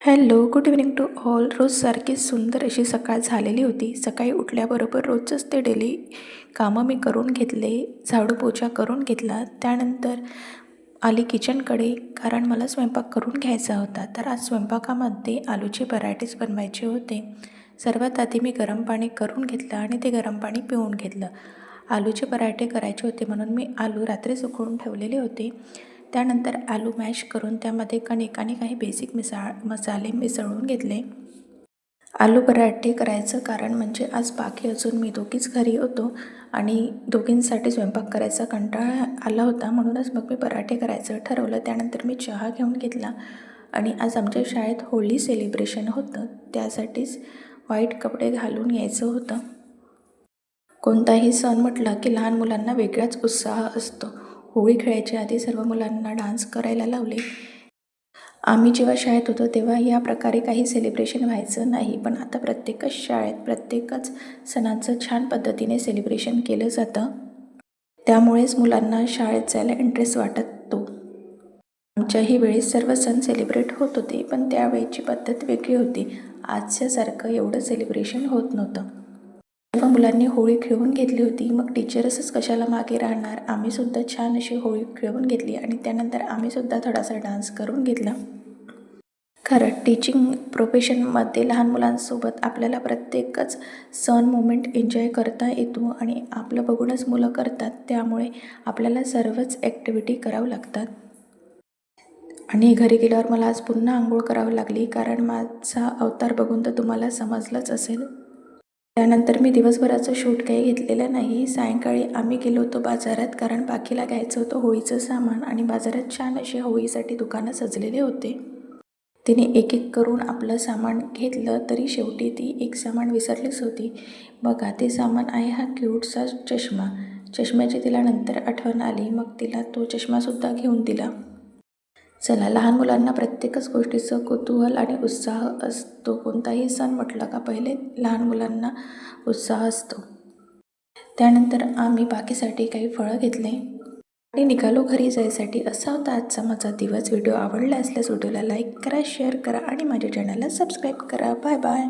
Hello, good evening to all. रोजसारखी सुंदर अशी सकाळ झालेली होती. सकाळी उठल्याबरोबर रोजचंच ते डेली कामं मी करून घेतले, झाडू पोछा करून घेतला. त्यानंतर आली किचनकडे, कारण मला स्वयंपाक करून घ्यायचा होता. तर आज स्वयंपाकामध्ये आलूचे पराठेच बनवायचे होते. सर्वात आधी मी गरम पाणी करून घेतलं आणि ते गरम पाणी पिऊन घेतलं. आलूचे पराठे करायचे होते म्हणून मी आलू रात्री उकळून ठेवलेले होते. त्यानंतर आलू मॅश करून त्यामध्ये कणिक आणि काही बेसिक मसाले मिसळून घेतले. आलू पराठे करायचं कारण म्हणजे आज बाकी अजून मी दोघीच घरी होतो आणि दोघींसाठी स्वयंपाक करायचा कंटाळा आला होता, म्हणूनच मग मी पराठे करायचं ठरवलं. त्यानंतर मी चहा घेऊन घेतला आणि आज आमच्या शाळेत होळी सेलिब्रेशन होतं, त्यासाठीच व्हाईट कपडे घालून यायचं होतं. कोणताही सण म्हटला की लहान मुलांना वेगळाच उत्साह असतो. होळी खेळायच्या आधी सर्व मुलांना डान्स करायला लावले. आम्ही जेव्हा शाळेत होतो तेव्हा या प्रकारे काही सेलिब्रेशन व्हायचं नाही, पण आता प्रत्येकच शाळेत प्रत्येकच सणाचं छान पद्धतीने सेलिब्रेशन केलं जातं. त्यामुळेच मुलांना शाळेत जायला इंटरेस्ट वाटतो. आमच्याही वेळेस सर्व सण सेलिब्रेट होत होते, पण त्यावेळेची पद्धत वेगळी होती. आजच्यासारखं एवढं सेलिब्रेशन होत नव्हतं. तेव्हा मुलांनी होळी खेळून घेतली होती, मग टीचर्सच कशाला मागे राहणार. आम्हीसुद्धा छान अशी होळी खेळून घेतली आणि त्यानंतर आम्हीसुद्धा थोडासा डान्स करून घेतला. खरं टीचिंग प्रोफेशनमध्ये लहान मुलांसोबत आपल्याला प्रत्येकच सण मोमेंट एन्जॉय करता येतो आणि आपलं बघूनच मुलं करतात, त्यामुळे आपल्याला सर्वच ॲक्टिव्हिटी करावं लागतात. आणि घरी गेल्यावर मला आज पुन्हा आंघोळ करावी लागली, कारण माझा अवतार बघून तर तुम्हाला समजलंच असेल. त्यानंतर मी दिवसभराचं शूट काही घेतलेलं नाही. सायंकाळी आम्ही गेलो होतो बाजारात, कारण बाकीला घ्यायचं होतं होळीचं सामान आणि बाजारात छान असे होळीसाठी दुकानं सजलेले होते. तिने एक एक करून आपलं सामान घेतलं, तरी शेवटी ती एक सामान विसरलीच होती. बघा, ते सामान आहे हा क्यूटसा चष्मा. चष्म्याची तिला नंतर आठवण आली, मग तिला तो चष्मासुद्धा घेऊन दिला. चला, लहान मुलांना प्रत्येकच गोष्टीचं कुतूहल आणि उत्साह असतो. कोणताही सण म्हटलं का पहिले लहान मुलांना उत्साह असतो. त्यानंतर आम्ही बाकीसाठी काही फळं घेतले आणि निघालो घरी जायसाठी. असा होता आजचा माझा दिवस. व्हिडिओ आवडला असल्यास व्हिडिओला लाईक करा, शेअर करा आणि माझ्या चॅनलला सबस्क्राईब करा. Bye bye.